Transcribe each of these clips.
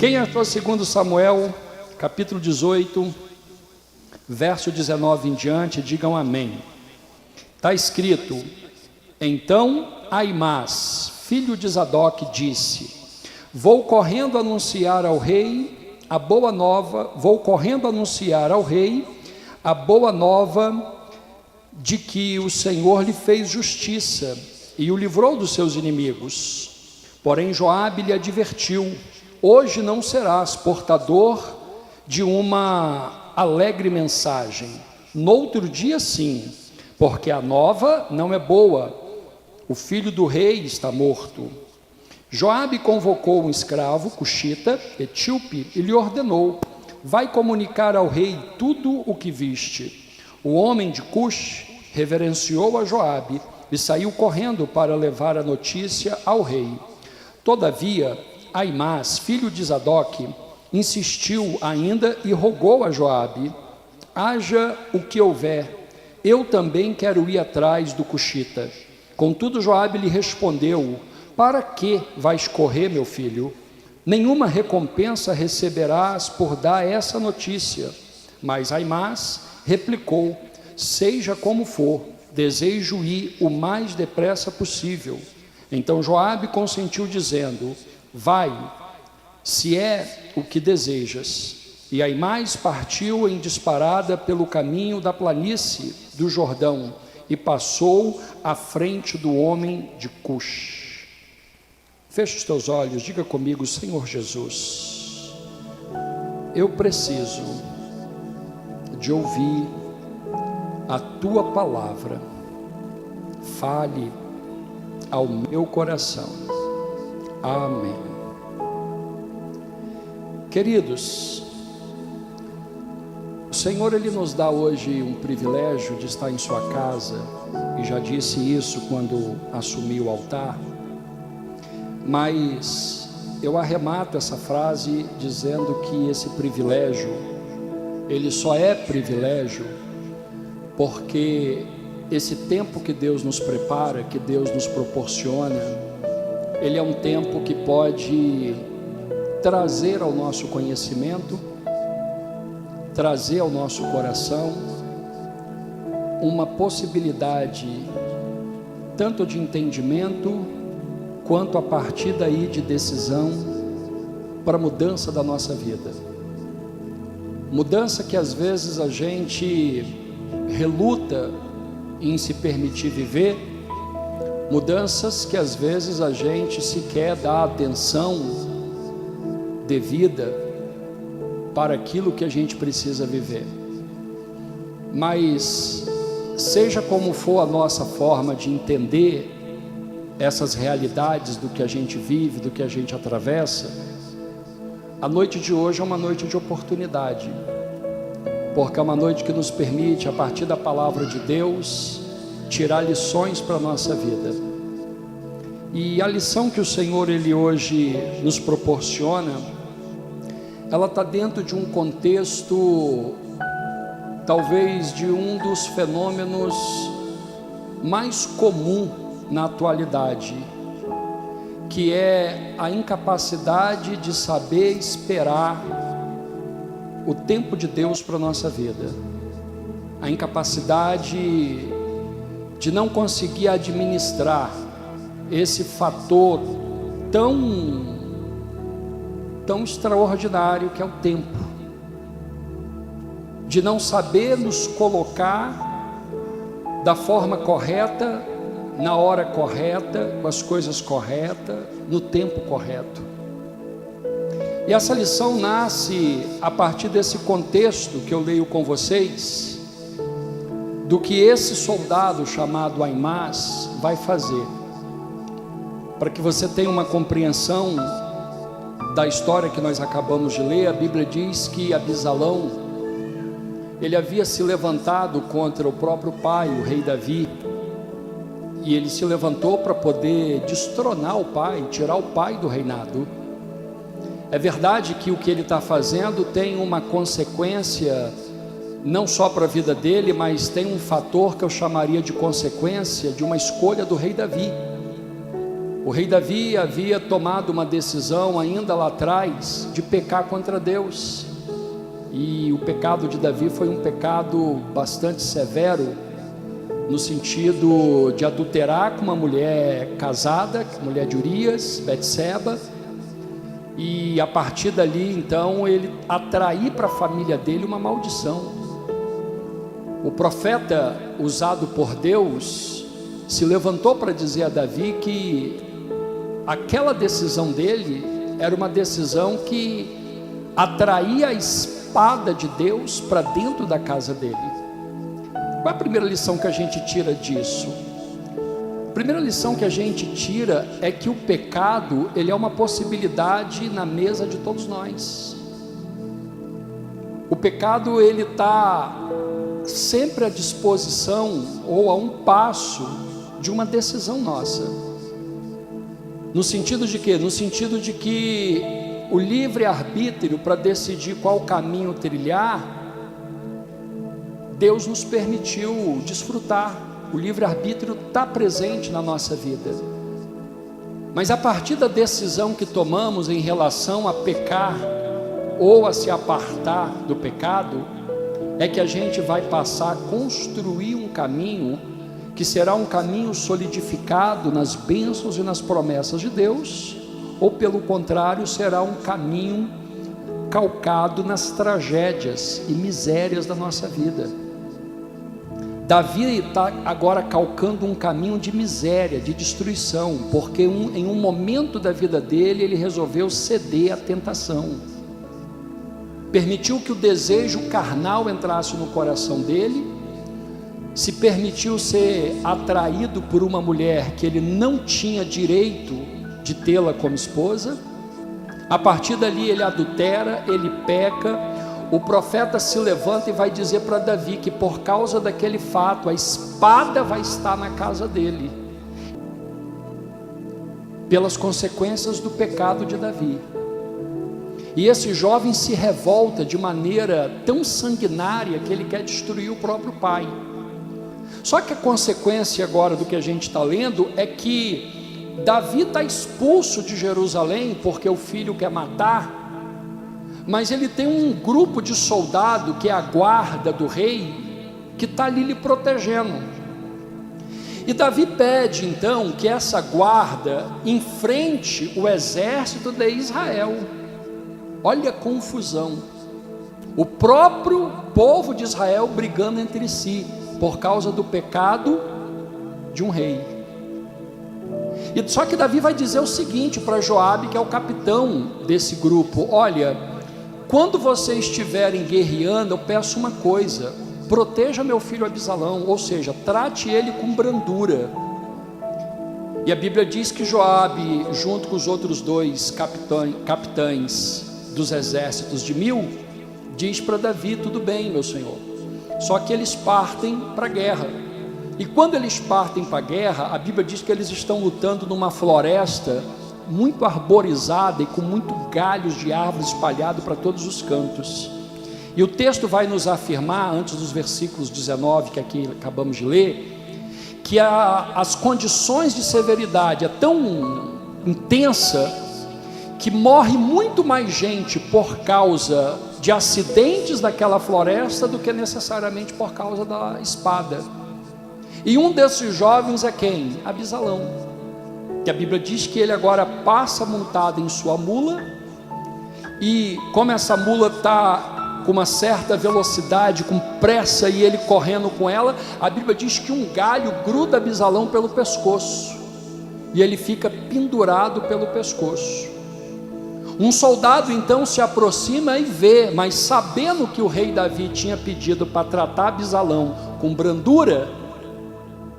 Quem achou 2 Samuel, capítulo 18, verso 19 em diante, digam amém. Está escrito: então Aimás, filho de Zadok, disse: vou correndo anunciar ao rei a boa nova, de que o Senhor lhe fez justiça e o livrou dos seus inimigos. Porém Joabe lhe advertiu: hoje não serás portador de uma alegre mensagem, noutro dia sim, porque a nova não é boa, o filho do rei está morto. Joabe convocou um escravo, cuxita, etíope, e lhe ordenou: vai comunicar ao rei tudo o que viste. O homem de Cush reverenciou a Joabe e saiu correndo para levar a notícia ao rei. Todavia Aimás, filho de Zadok, insistiu ainda e rogou a Joabe: haja o que houver, eu também quero ir atrás do cuxita. Contudo Joabe lhe respondeu: para que vais correr, meu filho? Nenhuma recompensa receberás por dar essa notícia. Mas Aimás replicou: seja como for, desejo ir o mais depressa possível. Então Joabe consentiu, dizendo: vai, se é o que desejas. E Aimás partiu em disparada pelo caminho da planície do Jordão e passou à frente do homem de Cush. Feche os teus olhos, diga comigo: Senhor Jesus, eu preciso de ouvir a tua palavra. Fale ao meu coração. Amém. Queridos, o Senhor, Ele nos dá hoje um privilégio de estar em sua casa, e já disse isso quando assumi o altar, mas eu arremato essa frase dizendo que esse privilégio, ele só é privilégio porque esse tempo que Deus nos prepara, que Deus nos proporciona, ele é um tempo que pode trazer ao nosso conhecimento, trazer ao nosso coração uma possibilidade tanto de entendimento quanto a partir daí de decisão para a mudança da nossa vida. Mudança que às vezes a gente reluta em se permitir viver, mudanças que às vezes a gente sequer dá atenção devida para aquilo que a gente precisa viver. Mas seja como for a nossa forma de entender essas realidades do que a gente vive, do que a gente atravessa, a noite de hoje é uma noite de oportunidade, porque é uma noite que nos permite, a partir da palavra de Deus, tirar lições para a nossa vida. E a lição que o Senhor, Ele hoje nos proporciona, ela está dentro de um contexto, talvez de um dos fenômenos mais comum na atualidade, que é a incapacidade de saber esperar o tempo de Deus para a nossa vida, a incapacidade de não conseguir administrar esse fator tão extraordinário que é o tempo, de não saber nos colocar da forma correta, na hora correta, com as coisas corretas, no tempo correto. E essa lição nasce a partir desse contexto que eu leio com vocês, do que esse soldado chamado Aimás vai fazer, para que você tenha uma compreensão da história que nós acabamos de ler. A Bíblia diz que Abisalão, ele havia se levantado contra o próprio pai, o rei Davi, e ele se levantou para poder destronar o pai, tirar o pai do reinado. É verdade que o que ele está fazendo tem uma consequência, não só para a vida dele, mas tem um fator que eu chamaria de consequência de uma escolha do rei Davi. O rei Davi havia tomado uma decisão ainda lá atrás de pecar contra Deus, e o pecado de Davi foi um pecado bastante severo, no sentido de adulterar com uma mulher casada, mulher de Urias, Betseba, e a partir dali então ele atrair para a família dele uma maldição. O profeta usado por Deus se levantou para dizer a Davi que aquela decisão dele era uma decisão que atraía a espada de Deus para dentro da casa dele. Qual é a primeira lição que a gente tira disso? A primeira lição que a gente tira é que o pecado, ele é uma possibilidade na mesa de todos nós. O pecado, ele está sempre à disposição ou a um passo de uma decisão nossa. No sentido de quê? No sentido de que o livre-arbítrio para decidir qual caminho trilhar, Deus nos permitiu desfrutar. O livre-arbítrio está presente na nossa vida. Mas a partir da decisão que tomamos em relação a pecar ou a se apartar do pecado, é que a gente vai passar a construir um caminho que será um caminho solidificado nas bênçãos e nas promessas de Deus, ou pelo contrário, será um caminho calcado nas tragédias e misérias da nossa vida. Davi está agora calcando um caminho de miséria, de destruição, porque em um momento da vida dele, ele resolveu ceder à tentação, permitiu que o desejo carnal entrasse no coração dele, se permitiu ser atraído por uma mulher que ele não tinha direito de tê-la como esposa. A partir dali ele adultera, ele peca. O profeta se levanta e vai dizer para Davi que por causa daquele fato a espada vai estar na casa dele, pelas consequências do pecado de Davi. E esse jovem se revolta de maneira tão sanguinária que ele quer destruir o próprio pai. Só que a consequência agora do que a gente está lendo é que Davi está expulso de Jerusalém porque o filho quer matar, mas ele tem um grupo de soldado que é a guarda do rei, que está ali lhe protegendo. E Davi pede então que essa guarda enfrente o exército de Israel. Olha a confusão, o próprio povo de Israel brigando entre si, por causa do pecado de um rei. E só que Davi vai dizer o seguinte para Joabe, que é o capitão desse grupo: olha, quando vocês estiverem guerreando, eu peço uma coisa: proteja meu filho Abisalão, ou seja, trate ele com brandura. E a Bíblia diz que Joabe, junto com os outros dois capitães dos exércitos de 1000, diz para Davi: tudo bem, meu senhor, só que eles partem para a guerra. E quando eles partem para a guerra, a Bíblia diz que eles estão lutando numa floresta muito arborizada e com muito galhos de árvores espalhados para todos os cantos. E o texto vai nos afirmar, antes dos versículos 19 que aqui acabamos de ler, que as condições de severidade é tão intensa que morre muito mais gente por causa de acidentes daquela floresta do que necessariamente por causa da espada. E um desses jovens é quem? Abisalão, que a Bíblia diz que ele agora passa montado em sua mula, e como essa mula está com uma certa velocidade, com pressa, e ele correndo com ela, a Bíblia diz que um galho gruda Abisalão pelo pescoço, e ele fica pendurado pelo pescoço. Um soldado então se aproxima e vê, mas sabendo que o rei Davi tinha pedido para tratar Abisalão com brandura,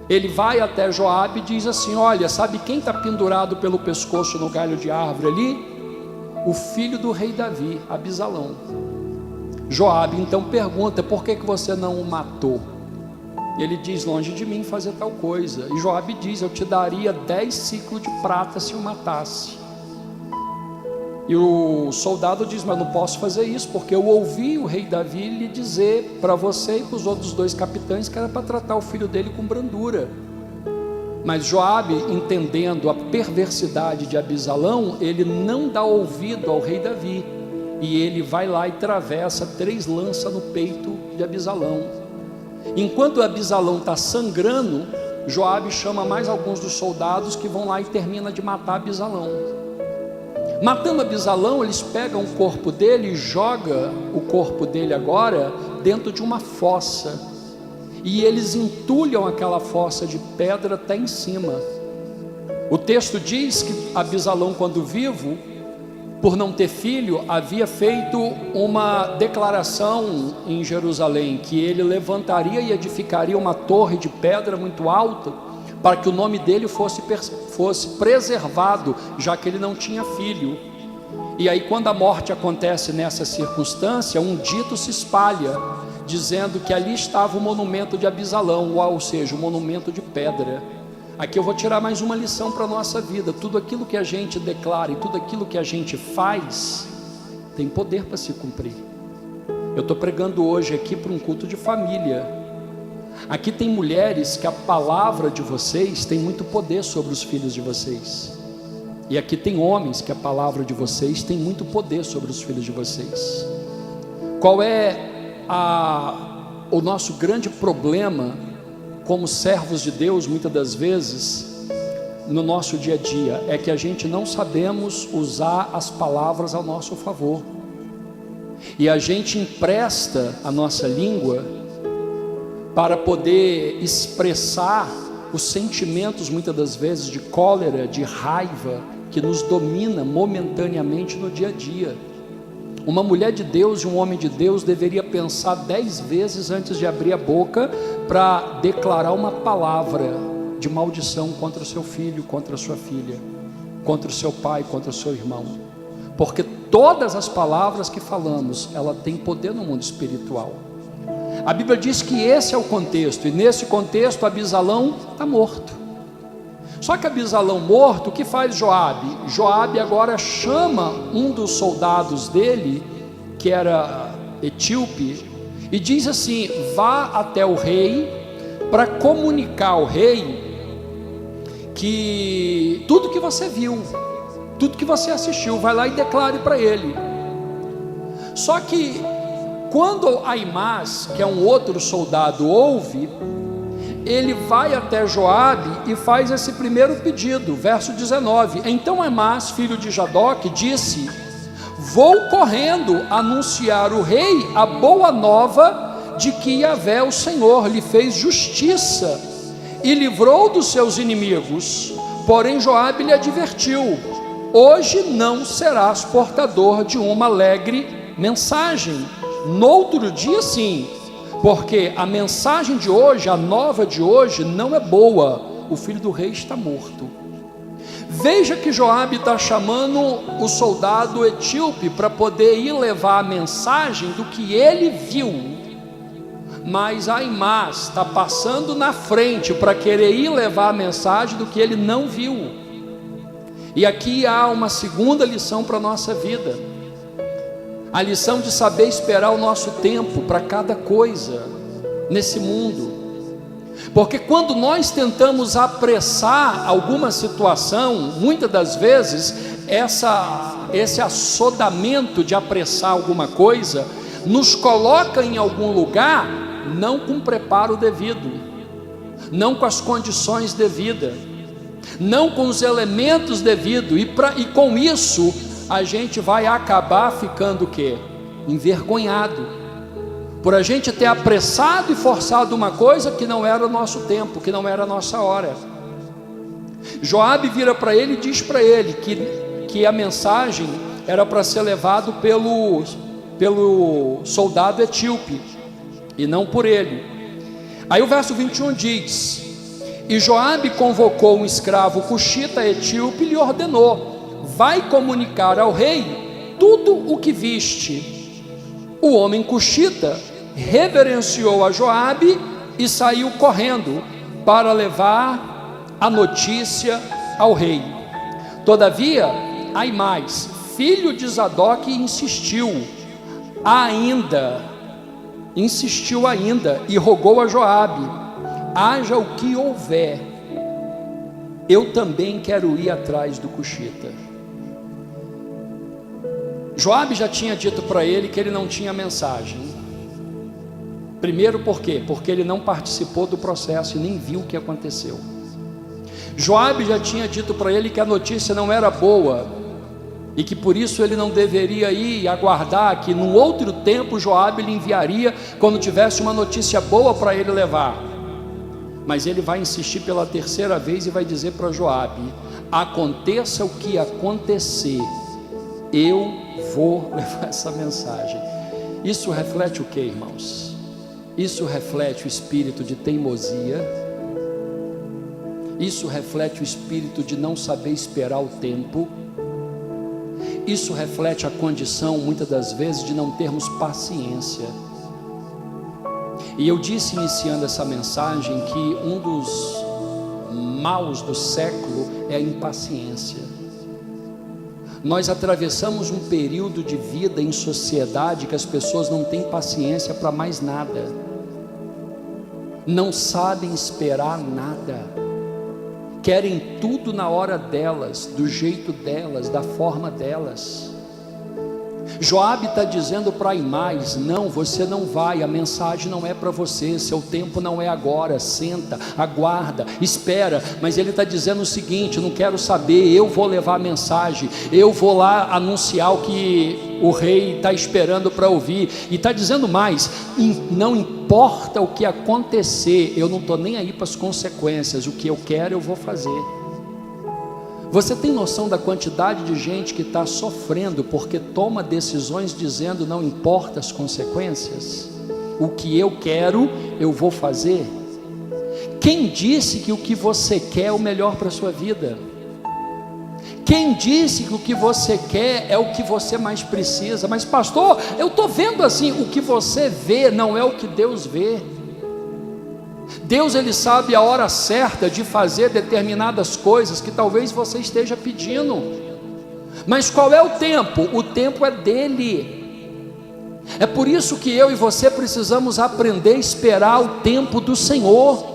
ele vai até Joabe e diz assim: olha, sabe quem está pendurado pelo pescoço no galho de árvore ali? O filho do rei Davi, Abisalão. Joabe então pergunta: por que você não o matou? Ele diz: longe de mim fazer tal coisa. E Joabe diz: eu te daria 10 ciclos de prata se o matasse. E o soldado diz: mas não posso fazer isso, porque eu ouvi o rei Davi lhe dizer para você e para os outros dois capitães que era para tratar o filho dele com brandura. Mas Joabe, entendendo a perversidade de Abisalão, ele não dá ouvido ao rei Davi, e ele vai lá e atravessa 3 lanças no peito de Abisalão. Enquanto Abisalão está sangrando, Joabe chama mais alguns dos soldados, que vão lá e termina de matar Abisalão. Matando Abisalão, eles pegam o corpo dele e jogam o corpo dele agora dentro de uma fossa, e eles entulham aquela fossa de pedra até em cima. O texto diz que Abisalão, quando vivo, por não ter filho, havia feito uma declaração em Jerusalém, que ele levantaria e edificaria uma torre de pedra muito alta, para que o nome dele fosse preservado, já que ele não tinha filho. E aí, quando a morte acontece nessa circunstância, um dito se espalha, dizendo que ali estava o monumento de Abisalão, ou seja, o monumento de pedra. Aqui eu vou tirar mais uma lição para a nossa vida. Tudo aquilo que a gente declara e tudo aquilo que a gente faz tem poder para se cumprir. Eu estou pregando hoje aqui para um culto de família. Aqui tem mulheres que a palavra de vocês tem muito poder sobre os filhos de vocês. E aqui tem homens que a palavra de vocês tem muito poder sobre os filhos de vocês. Qual é o nosso grande problema como servos de Deus, muitas das vezes, no nosso dia a dia? É que a gente não sabemos usar as palavras ao nosso favor, e a gente empresta a nossa língua para poder expressar os sentimentos, muitas das vezes, de cólera, de raiva, que nos domina momentaneamente no dia a dia. Uma mulher de Deus e um homem de Deus deveria pensar 10 vezes antes de abrir a boca para declarar uma palavra de maldição contra o seu filho, contra a sua filha, contra o seu pai, contra o seu irmão, porque todas as palavras que falamos, ela tem poder no mundo espiritual. A Bíblia diz que esse é o contexto, e nesse contexto Abisalão está morto. Só que Abisalão morto, o que faz Joabe? Joabe agora chama um dos soldados dele, que era etíope, e diz assim: vá até o rei, para comunicar ao rei que tudo que você viu, tudo que você assistiu, vai lá e declare para ele. Só que quando Aimás, que é um outro soldado, ouve, ele vai até Joabe e faz esse primeiro pedido, verso 19. Então Aimás, filho de Jadoque, disse: vou correndo anunciar o rei a boa nova de que Yahvé, o Senhor, lhe fez justiça e livrou dos seus inimigos. Porém Joabe lhe advertiu: hoje não serás portador de uma alegre mensagem, noutro dia sim, porque a mensagem de hoje, a nova de hoje, não é boa. O filho do rei está morto. Veja que Joabe está chamando o soldado etíope para poder ir levar a mensagem do que ele viu, mas Aimás está passando na frente para querer ir levar a mensagem do que ele não viu. E aqui há uma segunda lição para a nossa vida, a lição de saber esperar o nosso tempo para cada coisa nesse mundo. Porque quando nós tentamos apressar alguma situação, muitas das vezes esse assodamento de apressar alguma coisa nos coloca em algum lugar não com preparo devido, não com as condições devidas, não com os elementos devidos, e com isso a gente vai acabar ficando o quê? Envergonhado, por a gente ter apressado e forçado uma coisa que não era o nosso tempo, que não era a nossa hora. Joabe vira para ele e diz para ele que a mensagem era para ser levado pelo soldado etíope, e não por ele. Aí o verso 21 diz: e Joabe convocou um escravo cuxita etíope e lhe ordenou: vai comunicar ao rei tudo o que viste. O homem cuxita reverenciou a Joabe e saiu correndo para levar a notícia ao rei. Todavia Aimás, filho de Zadoque, insistiu ainda e rogou a Joabe: haja o que houver, eu também quero ir atrás do cuxita. Joabe já tinha dito para ele que ele não tinha mensagem. Primeiro por quê? Porque ele não participou do processo e nem viu o que aconteceu. Joabe já tinha dito para ele que a notícia não era boa e que por isso ele não deveria ir e aguardar que no outro tempo Joabe lhe enviaria quando tivesse uma notícia boa para ele levar. Mas ele vai insistir pela terceira vez e vai dizer para Joabe: aconteça o que acontecer, eu vou levar essa mensagem. Isso reflete o que, irmãos? Isso reflete o espírito de teimosia. Isso reflete o espírito de não saber esperar o tempo. Isso reflete a condição, muitas das vezes, de não termos paciência. E eu disse, iniciando essa mensagem, que um dos maus do século é a impaciência. Nós atravessamos um período de vida em sociedade que as pessoas não têm paciência para mais nada, não sabem esperar nada, querem tudo na hora delas, do jeito delas, da forma delas. Joabe está dizendo para Aimás: não, você não vai, a mensagem não é para você, seu tempo não é agora, senta, aguarda, espera. Mas ele está dizendo o seguinte: não quero saber, eu vou levar a mensagem, eu vou lá anunciar o que o rei está esperando para ouvir. E está dizendo mais: não importa o que acontecer, eu não estou nem aí para as consequências, o que eu quero eu vou fazer. Você tem noção da quantidade de gente que está sofrendo porque toma decisões dizendo não importa as consequências? O que eu quero, eu vou fazer. Quem disse que o que você quer é o melhor para a sua vida? Quem disse que o que você quer é o que você mais precisa? Mas pastor, eu estou vendo assim, o que você vê não é o que Deus vê. Deus, ele sabe a hora certa de fazer determinadas coisas que talvez você esteja pedindo. Mas qual é o tempo? O tempo é dele. É por isso que eu e você precisamos aprender a esperar o tempo do Senhor.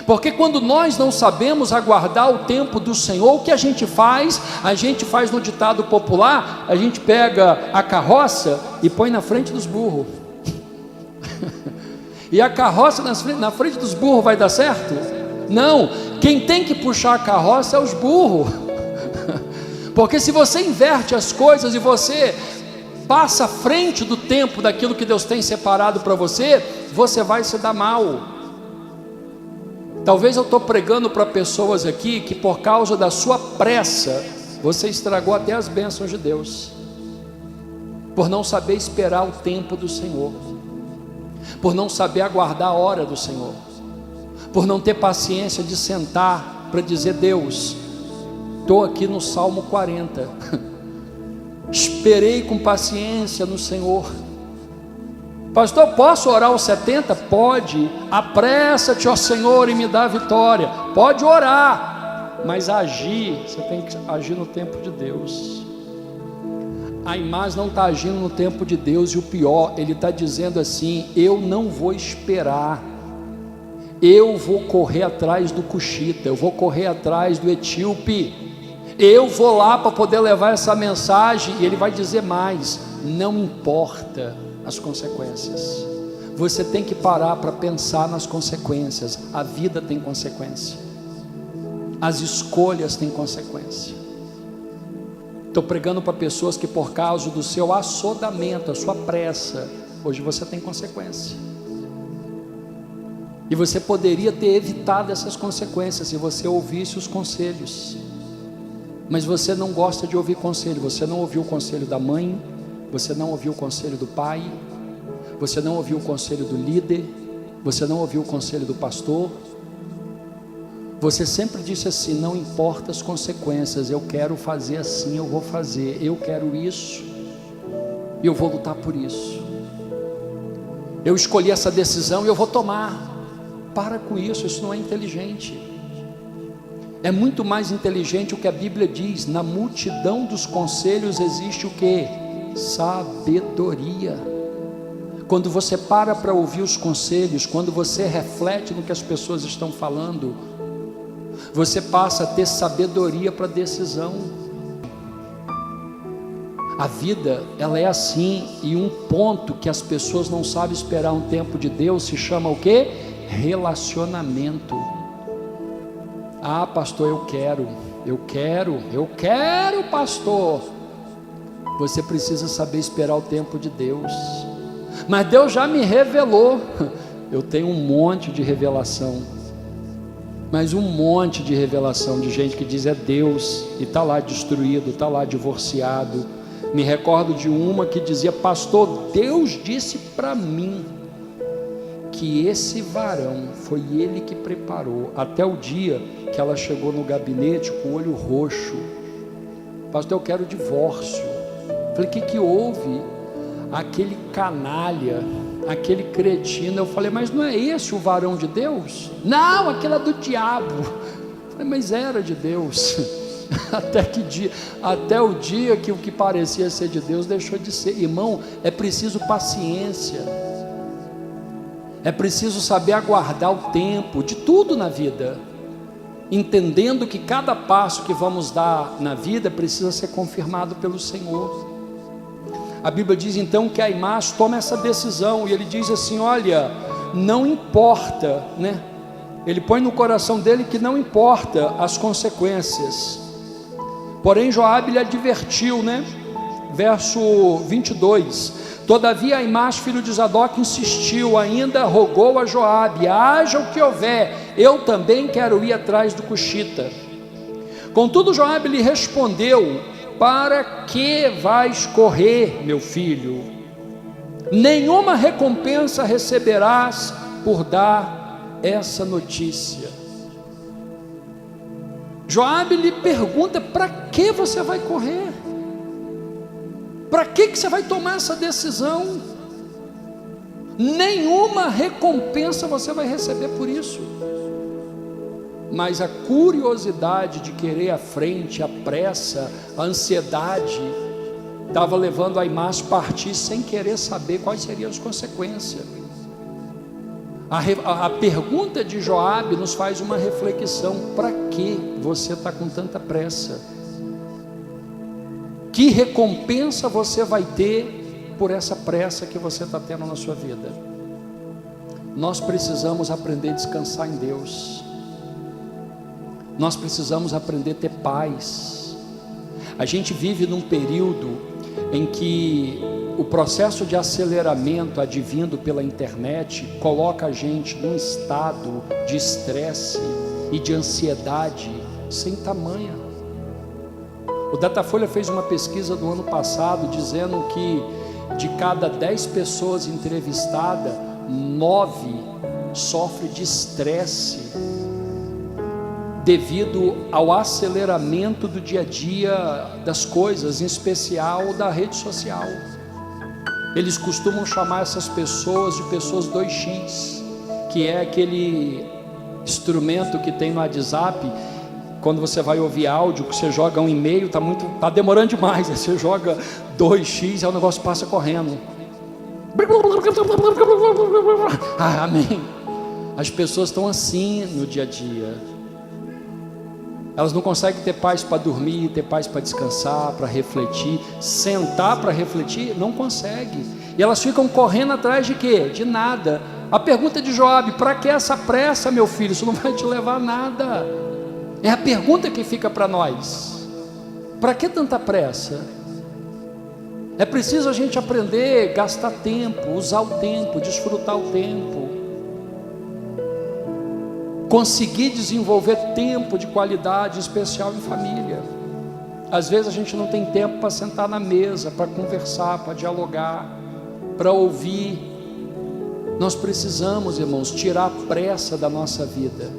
Porque quando nós não sabemos aguardar o tempo do Senhor, o que a gente faz? A gente faz no ditado popular, a gente pega a carroça e põe na frente dos burros. E a carroça na frente dos burros vai dar certo? Não, quem tem que puxar a carroça é os burros. Porque se você inverte as coisas e você passa à frente do tempo daquilo que Deus tem separado para você, você vai se dar mal. Talvez eu estou pregando para pessoas aqui que por causa da sua pressa, você estragou até as bênçãos de Deus, por não saber esperar o tempo do Senhor, por não saber aguardar a hora do Senhor, por não ter paciência de sentar para dizer: Deus, estou aqui no Salmo 40, esperei com paciência no Senhor. Pastor, posso orar os 70? Pode. Apressa-te, ó Senhor, e me dá vitória. Pode orar, mas agir, você tem que agir no tempo de Deus. Aimás não está agindo no tempo de Deus, e o pior, ele está dizendo assim: eu não vou esperar, eu vou correr atrás do cuxita, eu vou correr atrás do etíope, eu vou lá para poder levar essa mensagem. E ele vai dizer mais: não importa as consequências, você tem que parar para pensar nas consequências. A vida tem consequência, as escolhas têm consequência. Estou pregando para pessoas que por causa do seu assodamento, a sua pressa, hoje você tem consequência. E você poderia ter evitado essas consequências se você ouvisse os conselhos. Mas você não gosta de ouvir conselho. Você não ouviu o conselho da mãe, você não ouviu o conselho do pai, você não ouviu o conselho do líder, você não ouviu o conselho do pastor. Você sempre disse assim: não importa as consequências, eu quero fazer assim, eu vou fazer, eu quero isso, e eu vou lutar por isso, eu escolhi essa decisão e eu vou tomar. Para com isso, isso não é inteligente. É muito mais inteligente o que a Bíblia diz: na multidão dos conselhos existe o que? Sabedoria. Quando você para ouvir os conselhos, quando você reflete no que as pessoas estão falando, você passa a ter sabedoria para decisão. A vida, ela é assim, e um ponto que as pessoas não sabem esperar um tempo de Deus se chama o quê? Relacionamento. Ah, pastor, eu quero, pastor. Você precisa saber esperar o tempo de Deus. Mas Deus já me revelou. Eu tenho um monte de revelação, mas um monte de revelação de gente que diz é Deus e está lá destruído, está lá divorciado. Me recordo de uma que dizia: pastor, Deus disse para mim que esse varão foi ele que preparou, até o dia que ela chegou no gabinete com o olho roxo. Pastor, eu quero divórcio. Falei: o que houve? Aquele canalha, aquele cretino. Eu falei: mas não é esse o varão de Deus? Não, aquele é do diabo. Eu falei: mas era de Deus. Até o dia que o que parecia ser de Deus deixou de ser. Irmão, é preciso paciência, é preciso saber aguardar o tempo de tudo na vida, entendendo que cada passo que vamos dar na vida precisa ser confirmado pelo Senhor. A Bíblia diz então que Aimás toma essa decisão, e ele diz assim: olha, não importa, né? Ele põe no coração dele que não importa as consequências. Porém Joabe lhe advertiu, né? Verso 22: todavia Aimás, filho de Zadok, insistiu, ainda rogou a Joabe: haja o que houver, eu também quero ir atrás do cuxita. Contudo Joabe lhe respondeu: para que vais correr, meu filho? Nenhuma recompensa receberás por dar essa notícia. Joabe lhe pergunta: para que você vai correr? Para que você vai tomar essa decisão? Nenhuma recompensa você vai receber por isso. Mas a curiosidade de querer à frente, a pressa, a ansiedade, estava levando Aimás a partir sem querer saber quais seriam as consequências. A pergunta de Joabe nos faz uma reflexão: para que você está com tanta pressa? Que recompensa você vai ter por essa pressa que você está tendo na sua vida? Nós precisamos aprender a descansar em Deus. Nós precisamos aprender a ter paz. A gente vive num período em que o processo de aceleramento advindo pela internet coloca a gente num estado de estresse e de ansiedade sem tamanha. O Datafolha fez uma pesquisa do ano passado dizendo que de cada 10 pessoas entrevistadas, 9 sofrem de estresse devido ao aceleramento do dia a dia das coisas, em especial da rede social. Eles costumam chamar essas pessoas de pessoas 2x, que é aquele instrumento que tem no WhatsApp, quando você vai ouvir áudio, que você joga um e-mail, tá demorando demais, aí você joga 2x, aí o negócio passa correndo. Amém. As pessoas estão assim no dia a dia. Elas não conseguem ter paz para dormir, ter paz para descansar, para refletir, sentar para refletir, não consegue. E elas ficam correndo atrás de quê? De nada. A pergunta de Joabe: para que essa pressa, meu filho? Isso não vai te levar a nada. É a pergunta que fica para nós. Para que tanta pressa? É preciso a gente aprender a gastar tempo, usar o tempo, desfrutar o tempo, conseguir desenvolver tempo de qualidade, em especial em família. Às vezes a gente não tem tempo para sentar na mesa, para conversar, para dialogar, para ouvir. Nós precisamos, irmãos, tirar a pressa da nossa vida,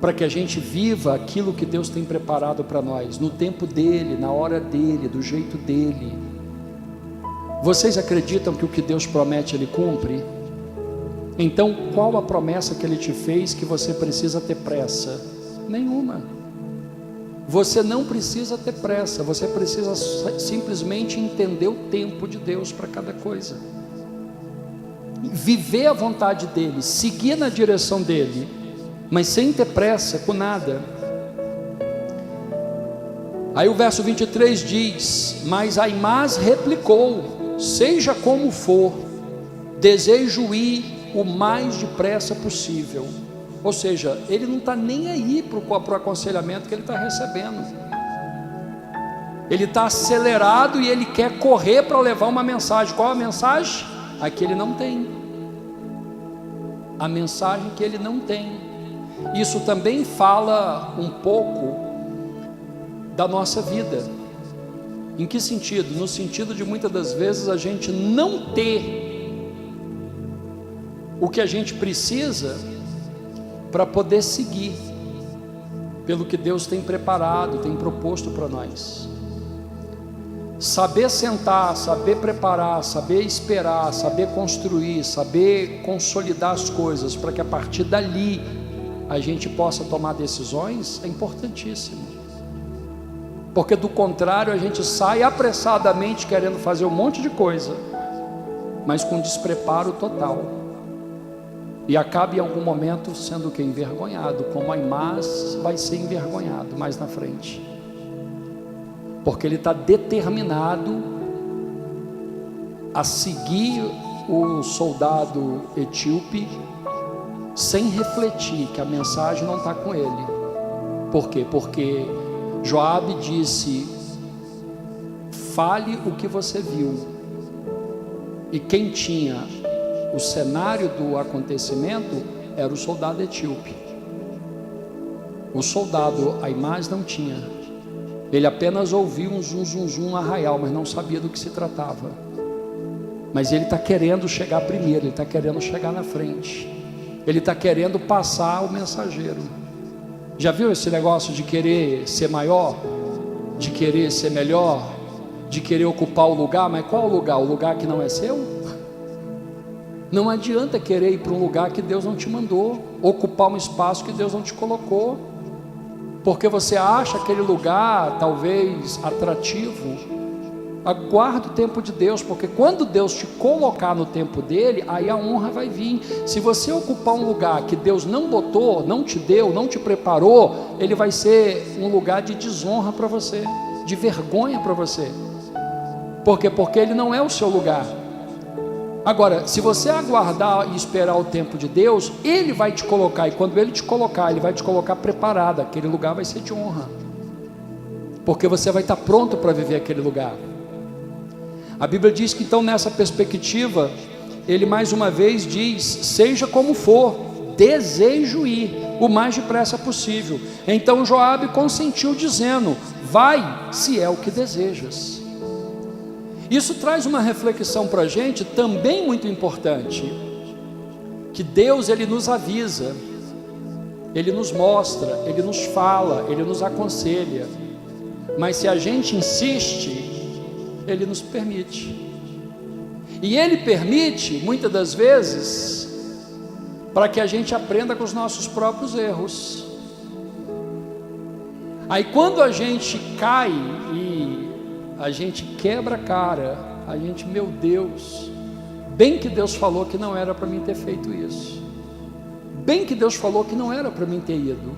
para que a gente viva aquilo que Deus tem preparado para nós, no tempo dele, na hora dele, do jeito dele. Vocês acreditam que o que Deus promete Ele cumpre? Então qual a promessa que Ele te fez que você precisa ter pressa? Nenhuma. Você não precisa ter pressa, você precisa simplesmente entender o tempo de Deus para cada coisa, viver a vontade dEle, seguir na direção dEle. mas sem ter pressa com nada. Aí o verso 23 diz: mas Aimás replicou: seja como for, desejo ir o mais depressa possível. Ou seja, ele não está nem aí para o aconselhamento que ele está recebendo. Ele está acelerado e ele quer correr para levar uma mensagem. Qual a mensagem? A que ele não tem. A mensagem que ele não tem. Isso também fala um pouco da nossa vida. Em que sentido? No sentido de muitas das vezes a gente não ter o que a gente precisa para poder seguir pelo que Deus tem preparado, tem proposto para nós. Saber sentar, saber preparar, saber esperar, saber construir, saber consolidar as coisas para que a partir dali a gente possa tomar decisões é importantíssimo. Porque do contrário a gente sai apressadamente querendo fazer um monte de coisa, mas com despreparo total, e acaba em algum momento sendo que envergonhado, como Aimás vai ser envergonhado mais na frente, porque ele está determinado a seguir o soldado etíope sem refletir que a mensagem não está com ele. Por quê? Porque Joabe disse: fale o que você viu. E quem tinha o cenário do acontecimento era o soldado etíope. O soldado Aimás não tinha. Ele apenas ouviu um zum zum zum no arraial, mas não sabia do que se tratava. Mas ele está querendo chegar primeiro, ele está querendo chegar na frente, ele está querendo passar o mensageiro. Já viu esse negócio de querer ser maior, de querer ser melhor, de querer ocupar o lugar? Mas qual o lugar? O lugar que não é seu? Não adianta querer ir para um lugar que Deus não te mandou, ocupar um espaço que Deus não te colocou, porque você acha aquele lugar talvez atrativo. Aguarde o tempo de Deus, porque quando Deus te colocar no tempo dele, aí a honra vai vir. Se você ocupar um lugar que Deus não botou, não te deu, não te preparou, ele vai ser um lugar de desonra para você, de vergonha para você. Por quê? Porque ele não é o seu lugar. Agora, se você aguardar e esperar o tempo de Deus, ele vai te colocar, e quando ele te colocar, ele vai te colocar preparado. Aquele lugar vai ser de honra, porque você vai estar pronto para viver aquele lugar. A Bíblia diz que então nessa perspectiva, ele mais uma vez diz: seja como for, desejo ir o mais depressa possível. Então Joabe consentiu dizendo: vai, se é o que desejas. Isso traz uma reflexão para a gente também muito importante, que Deus ele nos avisa, ele nos mostra, ele nos fala, ele nos aconselha, mas se a gente insiste, ele nos permite. E ele permite muitas das vezes para que a gente aprenda com os nossos próprios erros. Aí quando a gente cai e a gente quebra a cara, a gente, meu Deus, bem que Deus falou que não era para mim ter feito isso, bem que Deus falou que não era para mim ter ido,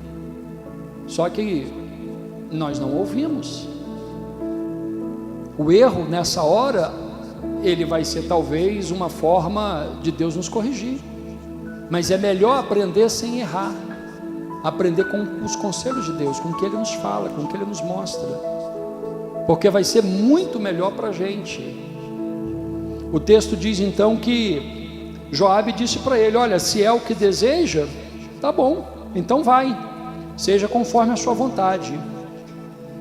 só que nós não ouvimos. O erro nessa hora, ele vai ser talvez uma forma de Deus nos corrigir, mas é melhor aprender sem errar, aprender com os conselhos de Deus, com o que Ele nos fala, com o que Ele nos mostra, porque vai ser muito melhor para a gente. O texto diz então que Joabe disse para ele: olha, se é o que deseja, tá bom, então vai, seja conforme a sua vontade.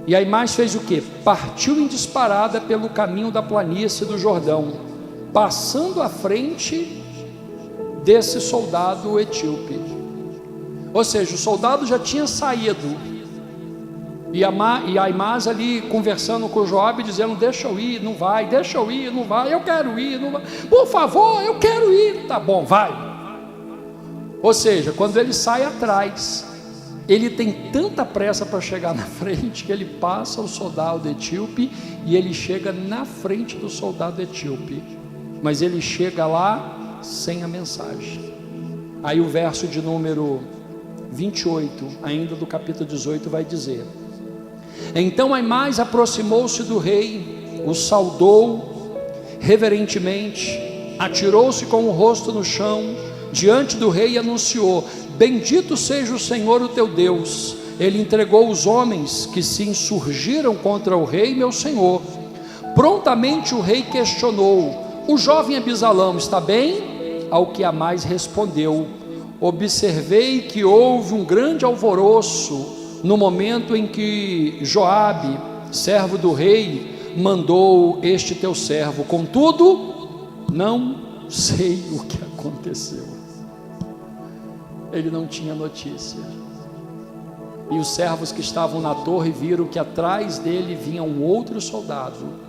E Aimás fez o que? Partiu em disparada pelo caminho da planície do Jordão, passando à frente desse soldado etíope. Ou seja, o soldado já tinha saído, e Aimás ali conversando com Joabe, dizendo: deixa eu ir, não vai, deixa eu ir, não vai, eu quero ir, não vai, por favor, eu quero ir, tá bom, vai. Ou seja, quando ele sai atrás, ele tem tanta pressa para chegar na frente, que ele passa o soldado etíope, e ele chega na frente do soldado etíope, mas ele chega lá sem a mensagem. Aí o verso de número 28, ainda do capítulo 18, vai dizer: então Aimás aproximou-se do rei, o saudou reverentemente, atirou-se com o rosto no chão diante do rei e anunciou: bendito seja o Senhor o teu Deus. Ele entregou os homens que se insurgiram contra o rei meu senhor. Prontamente o rei questionou: o jovem Abisalão está bem? Ao que Aimás respondeu: observei que houve um grande alvoroço no momento em que Joabe, servo do rei, mandou este teu servo. Contudo, não sei o que aconteceu. Ele não tinha notícia. E os servos que estavam na torre viram que atrás dele vinha um outro soldado.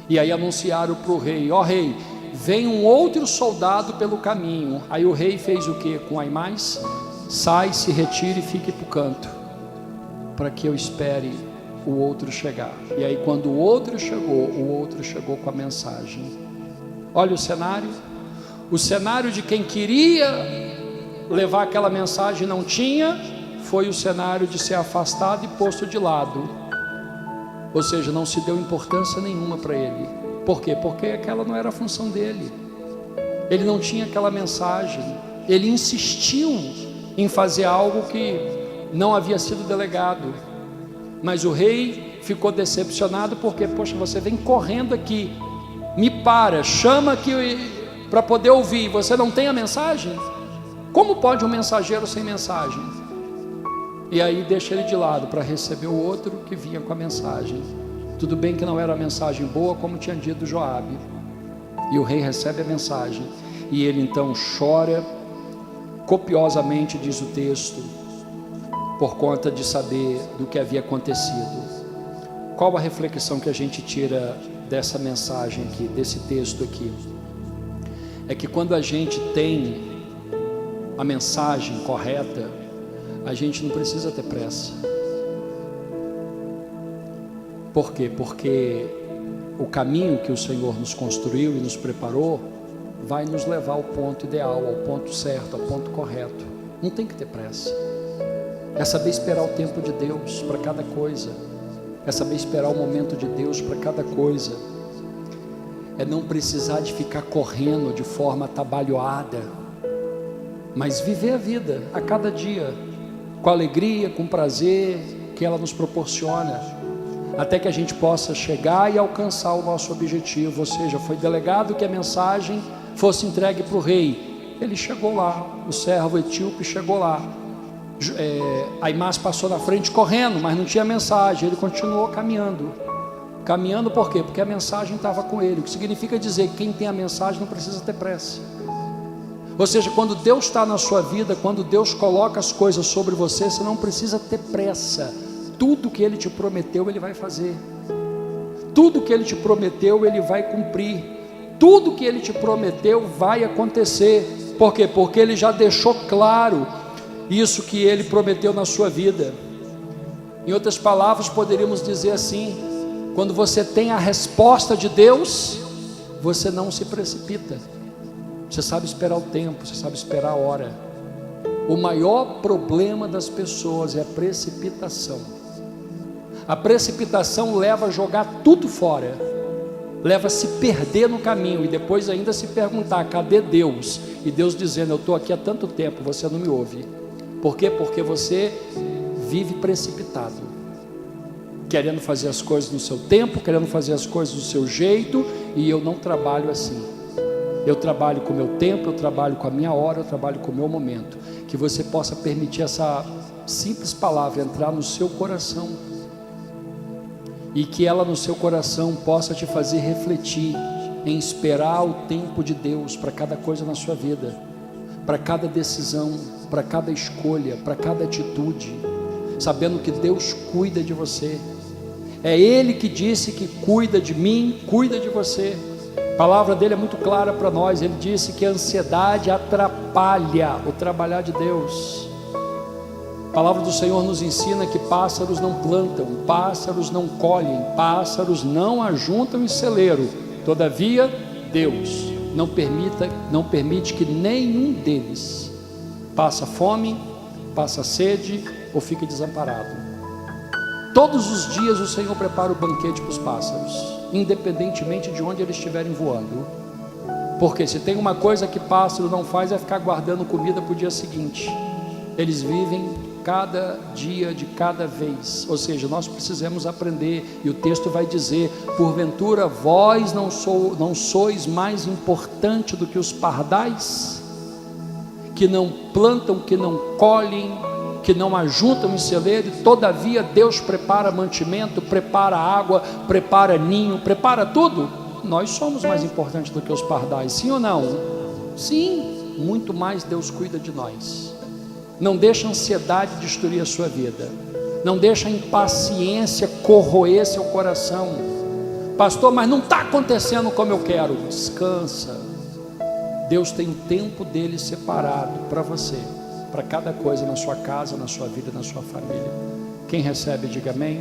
E aí anunciaram para o rei: ó rei, vem um outro soldado pelo caminho. Aí o rei fez o que com Aimás? Sai, se retire e fique para o canto, para que eu espere o outro chegar. E aí quando o outro chegou com a mensagem. Olha o cenário de quem queria levar aquela mensagem não tinha, foi o cenário de ser afastado e posto de lado. Ou seja, não se deu importância nenhuma para ele. Por quê? Porque aquela não era a função dele. Ele não tinha aquela mensagem. Ele insistiu em fazer algo que não havia sido delegado. Mas o rei ficou decepcionado porque, poxa, você vem correndo aqui, me para, chama aqui para poder ouvir, você não tem a mensagem? Como pode um mensageiro sem mensagem? E aí deixa ele de lado para receber o outro que vinha com a mensagem. Tudo bem que não era a mensagem boa, como tinha dito Joabe. E o rei recebe a mensagem, e ele então chora copiosamente, diz o texto, por conta de saber do que havia acontecido. Qual a reflexão que a gente tira dessa mensagem aqui, desse texto aqui? É que quando a gente tem a mensagem correta, a gente não precisa ter pressa. Por quê? Porque o caminho que o Senhor nos construiu e nos preparou vai nos levar ao ponto ideal, ao ponto certo, ao ponto correto. Não tem que ter pressa. É saber esperar o tempo de Deus para cada coisa. É saber esperar o momento de Deus para cada coisa. É não precisar de ficar correndo de forma atabalhoada, mas viver a vida a cada dia, com alegria, com prazer que ela nos proporciona, até que a gente possa chegar e alcançar o nosso objetivo. Ou seja, foi delegado que a mensagem fosse entregue para o rei. Ele chegou lá, o servo etíope chegou lá. Aimás passou na frente correndo, mas não tinha mensagem. Ele continuou caminhando. Caminhando por quê? Porque a mensagem estava com ele. O que significa dizer que quem tem a mensagem não precisa ter pressa. Ou seja, quando Deus está na sua vida, quando Deus coloca as coisas sobre você, você não precisa ter pressa. Tudo que Ele te prometeu, Ele vai fazer. Tudo que Ele te prometeu, Ele vai cumprir. Tudo que Ele te prometeu vai acontecer. Por quê? Porque Ele já deixou claro isso que Ele prometeu na sua vida. Em outras palavras, poderíamos dizer assim: quando você tem a resposta de Deus, você não se precipita. Você sabe esperar o tempo, você sabe esperar a hora. O maior problema das pessoas é a precipitação. A precipitação leva a jogar tudo fora, leva a se perder no caminho e depois ainda se perguntar: cadê Deus? E Deus dizendo: eu estou aqui há tanto tempo, você não me ouve. Por quê? Porque você vive precipitado, querendo fazer as coisas no seu tempo, querendo fazer as coisas do seu jeito. E eu não trabalho assim. Eu trabalho com o meu tempo, eu trabalho com a minha hora, eu trabalho com o meu momento. Que você possa permitir essa simples palavra entrar no seu coração, e que ela no seu coração possa te fazer refletir em esperar o tempo de Deus para cada coisa na sua vida, para cada decisão, para cada escolha, para cada atitude, sabendo que Deus cuida de você. É Ele que disse que cuida de mim, cuida de você. A palavra dele é muito clara para nós. Ele disse que a ansiedade atrapalha o trabalhar de Deus. A palavra do Senhor nos ensina que pássaros não plantam, pássaros não colhem, pássaros não ajuntam em celeiro. Todavia, Deus não permite que nenhum deles passe fome, passa sede ou fique desamparado. Todos os dias o Senhor prepara o banquete para os pássaros, independentemente de onde eles estiverem voando. Porque se tem uma coisa que pássaro não faz é ficar guardando comida para o dia seguinte. Eles vivem cada dia de cada vez. Ou seja, nós precisamos aprender. E o texto vai dizer: porventura vós não sois mais importante do que os pardais, que não plantam, que não colhem, que não ajuntam em celeiro, e todavia Deus prepara mantimento, prepara água, prepara ninho, prepara tudo. Nós somos mais importantes do que os pardais, sim ou não? Sim, muito mais Deus cuida de nós. Não deixa a ansiedade destruir a sua vida, não deixa a impaciência corroer seu coração. Pastor, mas não está acontecendo como eu quero. Descansa. Deus tem o tempo dele separado para você, para cada coisa na sua casa, na sua vida, na sua família. Quem recebe, diga amém.